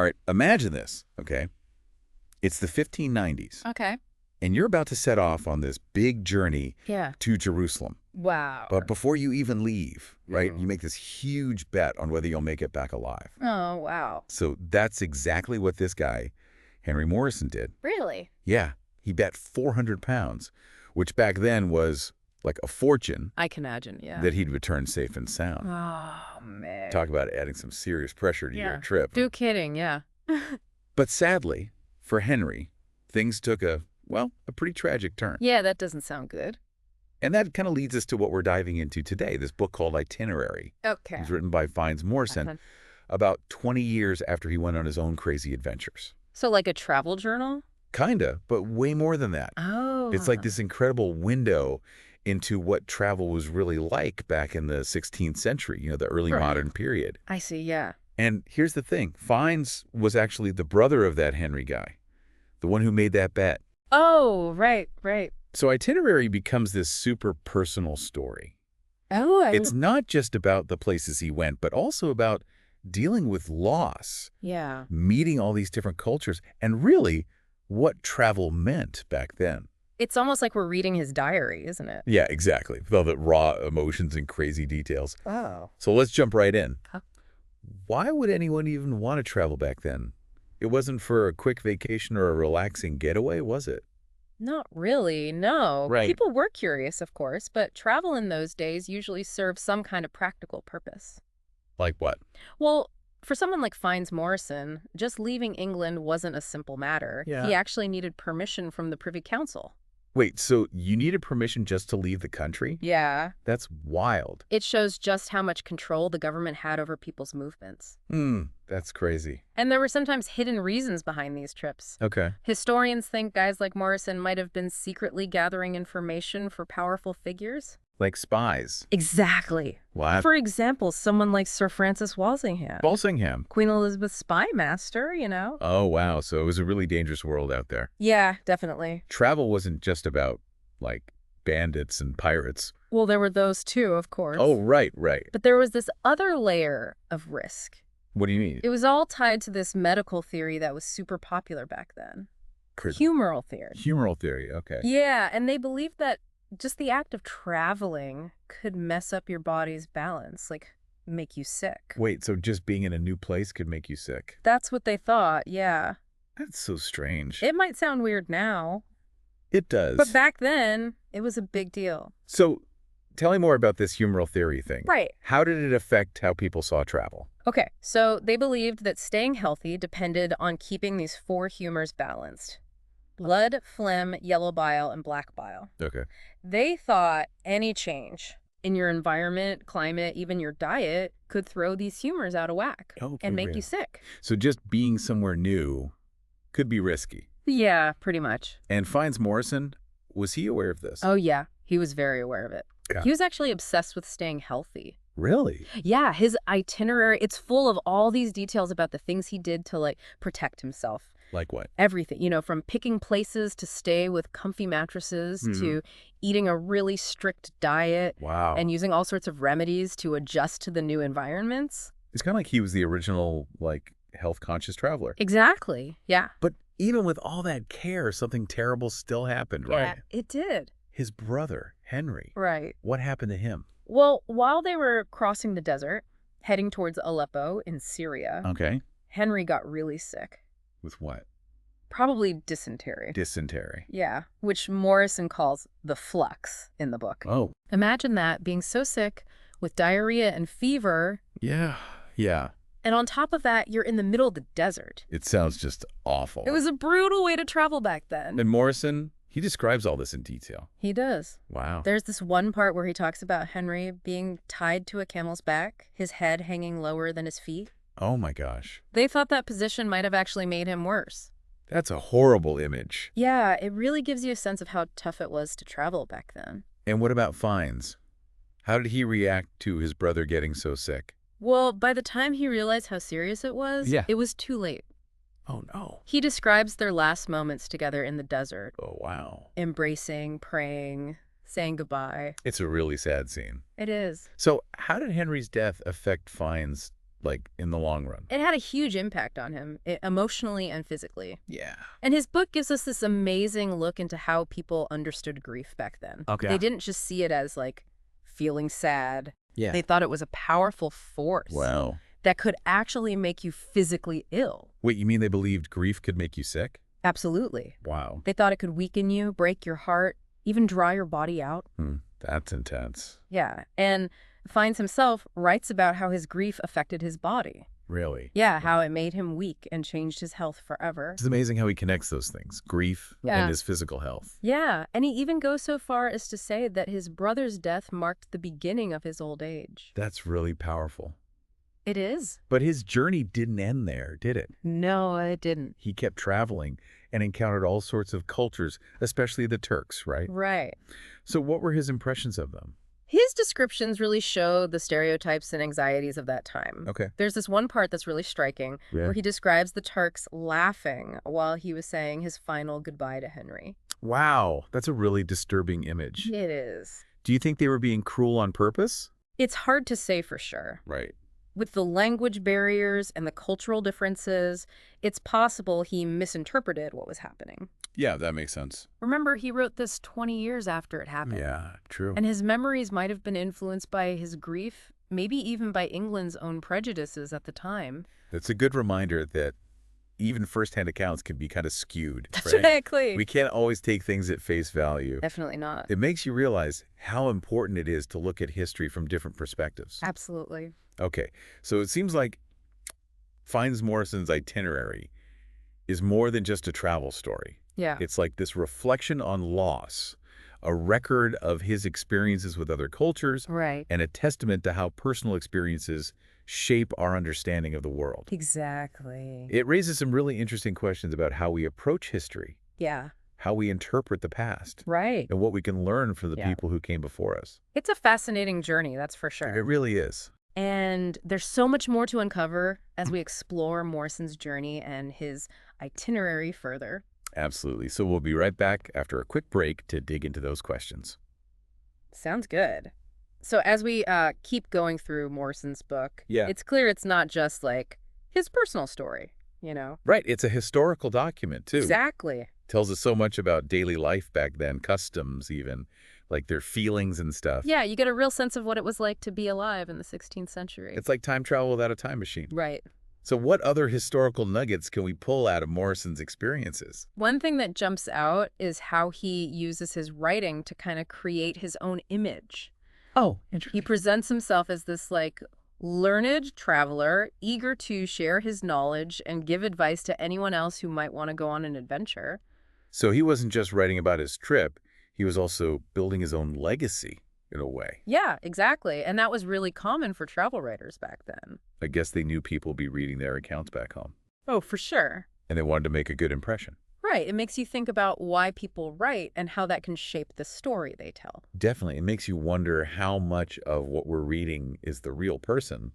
All right, imagine this, okay? It's the 1590s, Okay. and you're about to set off on this big journey Yeah. to Jerusalem. Wow. But before you even leave, right, you make this huge bet on whether you'll make it back alive. Oh, wow. So that's exactly what this guy, Henry Moryson, did. Really? Yeah, he bet 400 pounds, which back then was like a fortune, I can imagine, yeah. that he'd return safe and sound. Oh, man. Talk about adding some serious pressure to your Yeah. trip. Do kidding, yeah. But sadly, for Henry, things took a pretty tragic turn. Yeah, that doesn't sound good. And that kind of leads us to what we're diving into today, this book called Itinerary. Okay. It was written by Fynes Moryson about 20 years after he went on his own crazy adventures. So like a travel journal? Kinda, but way more than that. Oh. It's like this incredible window into what travel was really like back in the 16th century, the early modern period. I see, yeah. And here's the thing. Fynes was actually the brother of that Henry guy, the one who made that bet. Oh, right. So Itinerary becomes this super personal story. Oh, It's not just about the places he went, but also about dealing with loss, yeah. meeting all these different cultures, and really what travel meant back then. It's almost like we're reading his diary, isn't it? Yeah, exactly. With all the raw emotions and crazy details. Oh. So let's jump right in. Huh? Why would anyone even want to travel back then? It wasn't for a quick vacation or a relaxing getaway, was it? Not really, no. Right. People were curious, of course, but travel in those days usually served some kind of practical purpose. Like what? Well, for someone like Fynes Moryson, just leaving England wasn't a simple matter. Yeah. He actually needed permission from the Privy Council. Wait, so you needed permission just to leave the country? Yeah. That's wild. It shows just how much control the government had over people's movements. That's crazy. And there were sometimes hidden reasons behind these trips. Okay. Historians think guys like Moryson might have been secretly gathering information for powerful figures. Like spies. Exactly. What? For example, someone like Sir Francis Walsingham. Walsingham. Queen Elizabeth's spy master, Oh, wow. So it was a really dangerous world out there. Yeah, definitely. Travel wasn't just about, like, bandits and pirates. Well, there were those too, of course. Oh, right. But there was this other layer of risk. What do you mean? It was all tied to this medical theory that was super popular back then. Humoral theory. Humoral theory, okay. Yeah, and they believed that just the act of traveling could mess up your body's balance, like make you sick. Wait, so just being in a new place could make you sick? That's what they thought, yeah. That's so strange. It might sound weird now. It does. But back then, it was a big deal. So tell me more about this humoral theory thing. Right. How did it affect how people saw travel? Okay, so they believed that staying healthy depended on keeping these 4 humors balanced: blood, phlegm, yellow bile, and black bile. Okay. They thought any change in your environment, climate, even your diet could throw these humors out of whack and make you sick. So just being somewhere new could be risky. Yeah, pretty much. And Fynes Moryson, was he aware of this? Oh, yeah. He was very aware of it. Yeah. He was actually obsessed with staying healthy. Really? Yeah, his itinerary, it's full of all these details about the things he did to, protect himself. Like what? Everything, from picking places to stay with comfy mattresses to eating a really strict diet. Wow. And using all sorts of remedies to adjust to the new environments. It's kind of like he was the original, health-conscious traveler. Exactly, yeah. But even with all that care, something terrible still happened, right? Yeah, it did. His brother, Henry. Right. What happened to him? Well, while they were crossing the desert, heading towards Aleppo in Syria, Okay. Henry got really sick. With what? Probably dysentery. Dysentery. Yeah, which Moryson calls the flux in the book. Oh. Imagine that, being so sick with diarrhea and fever. Yeah. And on top of that, you're in the middle of the desert. It sounds just awful. It was a brutal way to travel back then. And Moryson, he describes all this in detail. He does. Wow. There's this one part where he talks about Henry being tied to a camel's back, his head hanging lower than his feet. Oh my gosh. They thought that position might have actually made him worse. That's a horrible image. Yeah, it really gives you a sense of how tough it was to travel back then. And what about Fynes? How did he react to his brother getting so sick? Well, by the time he realized how serious it was, it was too late. Oh, no. He describes their last moments together in the desert. Oh, wow. Embracing, praying, saying goodbye. It's a really sad scene. It is. So how did Henry's death affect Fynes like, in the long run. It had a huge impact on him, emotionally and physically. Yeah. And his book gives us this amazing look into how people understood grief back then. Okay. They didn't just see it as, like, feeling sad. Yeah. They thought it was a powerful force. Wow. That could actually make you physically ill. Wait, you mean they believed grief could make you sick? Absolutely. Wow. They thought it could weaken you, break your heart, even dry your body out. That's intense. Yeah. And Fynes himself writes about how his grief affected his body. Really? Yeah, how it made him weak and changed his health forever. It's amazing how he connects those things, grief and his physical health. Yeah, and he even goes so far as to say that his brother's death marked the beginning of his old age. That's really powerful. It is. But his journey didn't end there, did it? No, it didn't. He kept traveling and encountered all sorts of cultures, especially the Turks, right? Right. So what were his impressions of them? His descriptions really show the stereotypes and anxieties of that time. Okay. There's this one part that's really striking where he describes the Turks laughing while he was saying his final goodbye to Henry. Wow, that's a really disturbing image. It is. Do you think they were being cruel on purpose? It's hard to say for sure. Right. With the language barriers and the cultural differences, it's possible he misinterpreted what was happening. Yeah, that makes sense. Remember, he wrote this 20 years after it happened. Yeah, true. And his memories might have been influenced by his grief, maybe even by England's own prejudices at the time. It's a good reminder that even firsthand accounts can be kind of skewed. That's right? exactly. We can't always take things at face value. Definitely not. It makes you realize how important it is to look at history from different perspectives. Absolutely. Okay, so it seems like Fynes Morrison's Itinerary is more than just a travel story. Yeah. It's like this reflection on loss, a record of his experiences with other cultures, Right. and a testament to how personal experiences shape our understanding of the world. Exactly. It raises some really interesting questions about how we approach history, Yeah. how we interpret the past, Right. and what we can learn from the Yeah. people who came before us. It's a fascinating journey, that's for sure. It really is. And there's so much more to uncover as we explore Morrison's journey and his itinerary further. Absolutely. So we'll be right back after a quick break to dig into those questions. Sounds good. So as we keep going through Morrison's book, Yeah. it's clear it's not just like his personal story, you know? Right. It's a historical document, too. Exactly. Tells us so much about daily life back then, customs even, like their feelings and stuff. Yeah, you get a real sense of what it was like to be alive in the 16th century. It's like time travel without a time machine. Right. So what other historical nuggets can we pull out of Morrison's experiences? One thing that jumps out is how he uses his writing to kind of create his own image. Oh, He presents himself as this, like, learned traveler, eager to share his knowledge and give advice to anyone else who might want to go on an adventure. So he wasn't just writing about his trip, he was also building his own legacy in a way. Yeah, exactly. And that was really common for travel writers back then. I guess they knew people would be reading their accounts back home, Oh, for sure. and they wanted to make a good impression. Right. It makes you think about why people write and how that can shape the story they tell. Definitely. It makes you wonder how much of what we're reading is the real person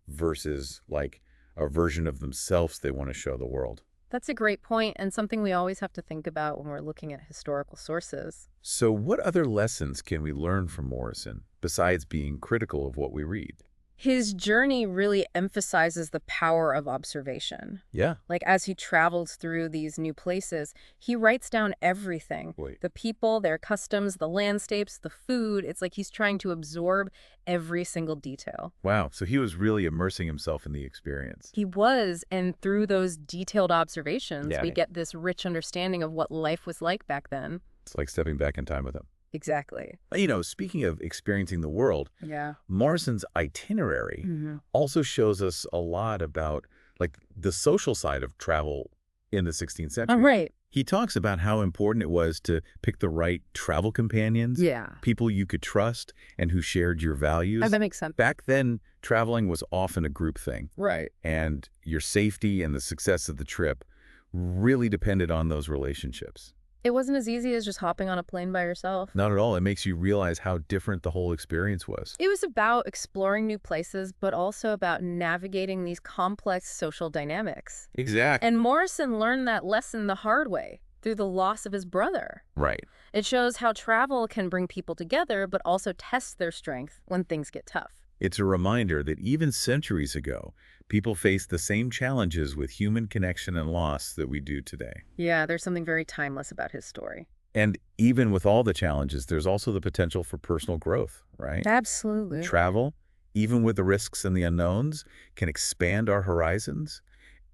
versus like a version of themselves they want to show the world. That's a great point and something we always have to think about when we're looking at historical sources. So what other lessons can we learn from Moryson besides being critical of what we read? His journey really emphasizes the power of observation. Yeah. Like, as he travels through these new places, he writes down everything. Wait. The people, their customs, the landscapes, the food. It's like he's trying to absorb every single detail. Wow. So he was really immersing himself in the experience. He was, and through those detailed observations, Yeah. we get this rich understanding of what life was like back then. It's like stepping back in time with him. Exactly. You know, speaking of experiencing the world, Yeah. Morrison's Itinerary also shows us a lot about like the social side of travel in the 16th century. Oh, right. He talks about how important it was to pick the right travel companions, Yeah. people you could trust and who shared your values. Oh, that makes sense. Back then, traveling was often a group thing, Right. and your safety and the success of the trip really depended on those relationships. It wasn't as easy as just hopping on a plane by yourself. Not at all. It makes you realize how different the whole experience was. It was about exploring new places, but also about navigating these complex social dynamics. Exactly. And Moryson learned that lesson the hard way through the loss of his brother. Right. It shows how travel can bring people together, but also test their strength when things get tough. It's a reminder that even centuries ago, People face the same challenges with human connection and loss that we do today. Yeah, there's something very timeless about his story. And even with all the challenges, there's also the potential for personal growth, right? Absolutely. Travel, even with the risks and the unknowns, can expand our horizons,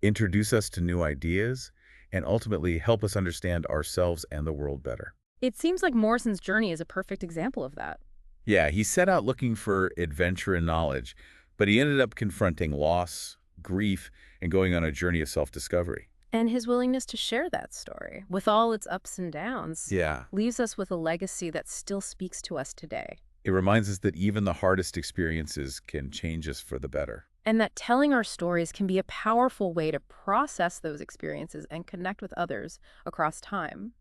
introduce us to new ideas, and ultimately help us understand ourselves and the world better. It seems like Morrison's journey is a perfect example of that. Yeah, he set out looking for adventure and knowledge, but he ended up confronting loss, grief, and going on a journey of self-discovery. And his willingness to share that story, with all its ups and downs, Yeah. leaves us with a legacy that still speaks to us today. It reminds us that even the hardest experiences can change us for the better. And that telling our stories can be a powerful way to process those experiences and connect with others across time.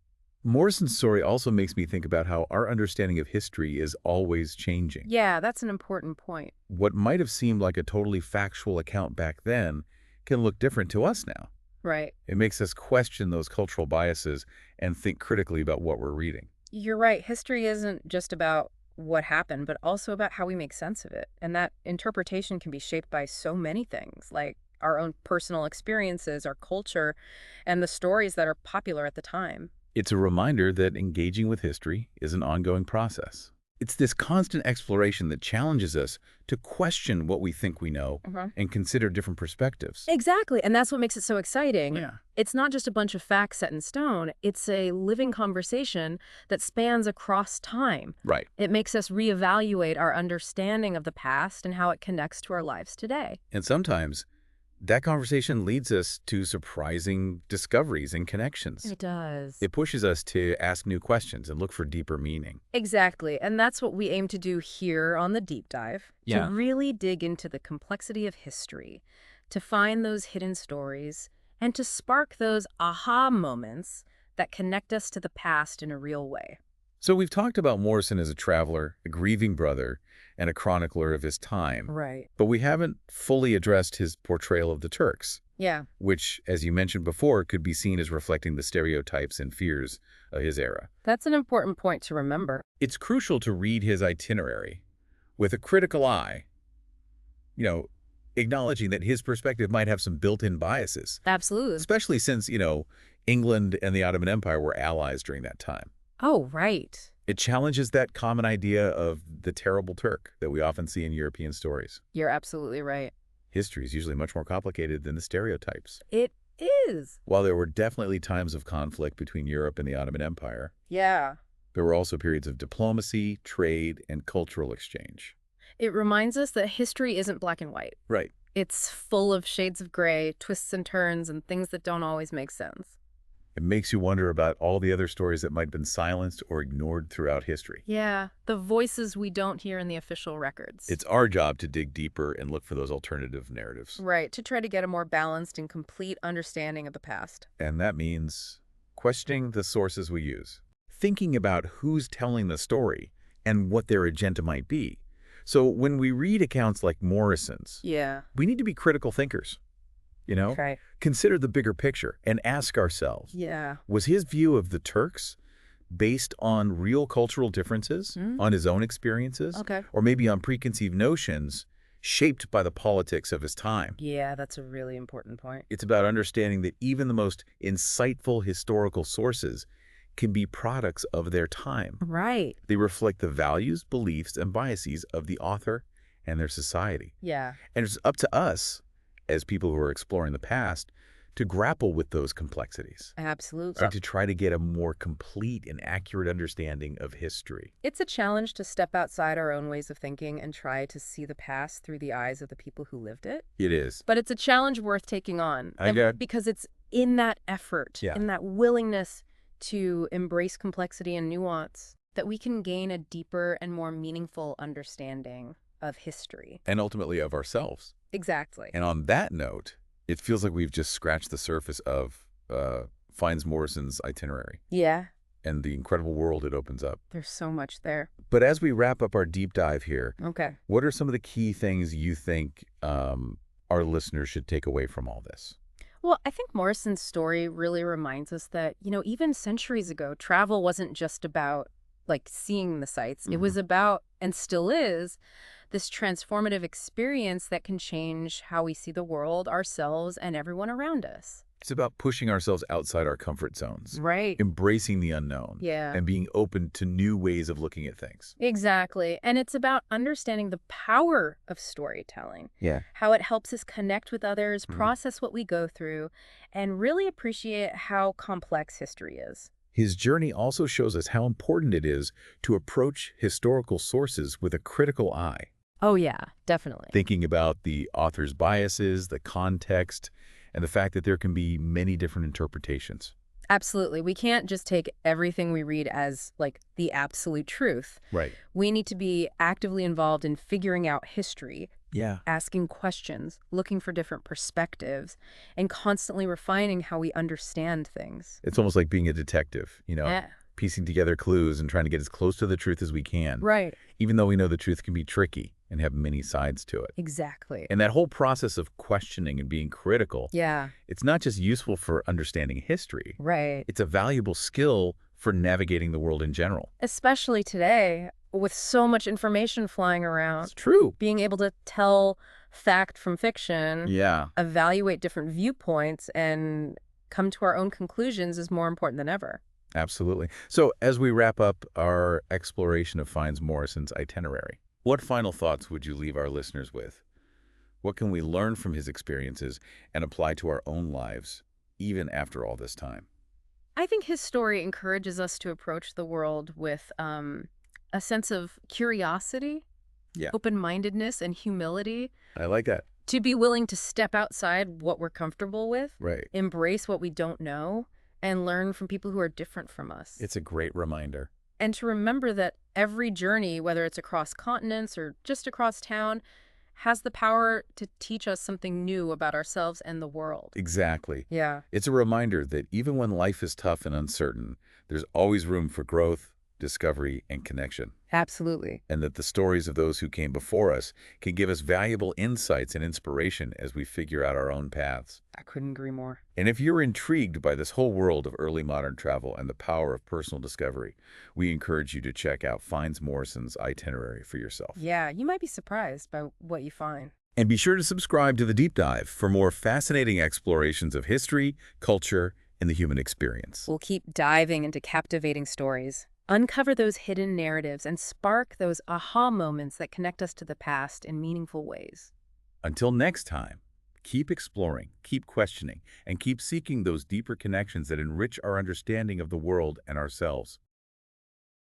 Morrison's story also makes me think about how our understanding of history is always changing. Yeah, that's an important point. What might have seemed like a totally factual account back then can look different to us now. Right. It makes us question those cultural biases and think critically about what we're reading. You're right. History isn't just about what happened, but also about how we make sense of it. And that interpretation can be shaped by so many things, like our own personal experiences, our culture, and the stories that are popular at the time. It's a reminder that engaging with history is an ongoing process. It's this constant exploration that challenges us to question what we think we know and consider different perspectives. Exactly. And that's what makes it so exciting. Yeah. It's not just a bunch of facts set in stone. It's a living conversation that spans across time. Right. It makes us reevaluate our understanding of the past and how it connects to our lives today. And sometimes that conversation leads us to surprising discoveries and connections. It does. It pushes us to ask new questions and look for deeper meaning. Exactly. And that's what we aim to do here on the Deep Dive. Yeah. To really dig into the complexity of history, to find those hidden stories, and to spark those aha moments that connect us to the past in a real way. So we've talked about Moryson as a traveler, a grieving brother, and a chronicler of his time. Right. But we haven't fully addressed his portrayal of the Turks, Yeah. which, as you mentioned before, could be seen as reflecting the stereotypes and fears of his era. That's an important point to remember. It's crucial to read his itinerary with a critical eye, acknowledging that his perspective might have some built-in biases, Absolutely. especially since, England and the Ottoman Empire were allies during that time. Oh, right. It challenges that common idea of the terrible Turk that we often see in European stories. You're absolutely right. History is usually much more complicated than the stereotypes. It is. While there were definitely times of conflict between Europe and the Ottoman Empire, Yeah. there were also periods of diplomacy, trade, and cultural exchange. It reminds us that history isn't black and white. Right. It's full of shades of gray, twists and turns, and things that don't always make sense. It makes you wonder about all the other stories that might have been silenced or ignored throughout history. Yeah, the voices we don't hear in the official records. It's our job to dig deeper and look for those alternative narratives. Right, to try to get a more balanced and complete understanding of the past. And that means questioning the sources we use, thinking about who's telling the story and what their agenda might be. So when we read accounts like Morrison's, Yeah. we need to be critical thinkers. Right. Consider the bigger picture and ask ourselves, Yeah. was his view of the Turks based on real cultural differences, on his own experiences, Okay. or maybe on preconceived notions shaped by the politics of his time? Yeah, that's a really important point. It's about understanding that even the most insightful historical sources can be products of their time. Right. They reflect the values, beliefs, and biases of the author and their society. Yeah. And it's up to us, as people who are exploring the past, to grapple with those complexities Absolutely. and to try to get a more complete and accurate understanding of history. It's a challenge to step outside our own ways of thinking and try to see the past through the eyes of the people who lived it. It is. But it's a challenge worth taking on. I get- Because it's in that effort, Yeah. in that willingness to embrace complexity and nuance, that we can gain a deeper and more meaningful understanding of history. And ultimately of ourselves. Exactly. And on that note, it feels like we've just scratched the surface of Fynes Morrison's Itinerary Yeah, and the incredible world it opens up. there's so much there. But as we wrap up our deep dive here, Okay. what are some of the key things you think our listeners should take away from all this? Well, I think Morrison's story really reminds us that, even centuries ago, travel wasn't just about, seeing the sights. It was about, and still is, this transformative experience that can change how we see the world, ourselves, and everyone around us. It's about pushing ourselves outside our comfort zones, Right. embracing the unknown, Yeah. and being open to new ways of looking at things. Exactly. And it's about understanding the power of storytelling, Yeah. how it helps us connect with others, Mhm. process what we go through, and really appreciate how complex history is. His journey also shows us how important it is to approach historical sources with a critical eye, Oh, yeah, definitely. thinking about the author's biases, the context, and the fact that there can be many different interpretations. Absolutely. We can't just take everything we read as, like, the absolute truth. Right. We need to be actively involved in figuring out history, Yeah. asking questions, looking for different perspectives, and constantly refining how we understand things. It's almost like being a detective, Yeah. piecing together clues and trying to get as close to the truth as we can, Right. even though we know the truth can be tricky and have many sides to it. Exactly. And that whole process of questioning and being critical, Yeah. it's not just useful for understanding history. Right. It's a valuable skill for navigating the world in general. Especially today, with so much information flying It's around, true. being able to tell fact from fiction, Yeah. evaluate different viewpoints, and come to our own conclusions is more important than ever. Absolutely. So as we wrap up our exploration of Fynes Morrison's Itinerary, what final thoughts would you leave our listeners with? What can we learn from his experiences and apply to our own lives, even after all this time? I think his story encourages us to approach the world with a sense of curiosity, Yeah. open-mindedness, and humility, I like that. to be willing to step outside what we're comfortable with, Right. embrace what we don't know, and learn from people who are different from us. It's a great reminder. And to remember that every journey, whether it's across continents or just across town, has the power to teach us something new about ourselves and the world. Exactly. Yeah, It's a reminder that even when life is tough and uncertain, there's always room for growth, discovery, and connection. absolutely. And that the stories of those who came before us can give us valuable insights and inspiration as we figure out our own paths. I couldn't agree more. And if you're intrigued by this whole world of early modern travel and the power of personal discovery, we encourage you to check out Fynes Morrison's Itinerary for yourself. Yeah, you might be surprised by what you find. And be sure to subscribe to The Deep Dive for more fascinating explorations of history, culture, and the human experience. We'll keep diving into captivating stories, uncover those hidden narratives, and spark those aha moments that connect us to the past in meaningful ways. Until next time, keep exploring, keep questioning, and keep seeking those deeper connections that enrich our understanding of the world and ourselves.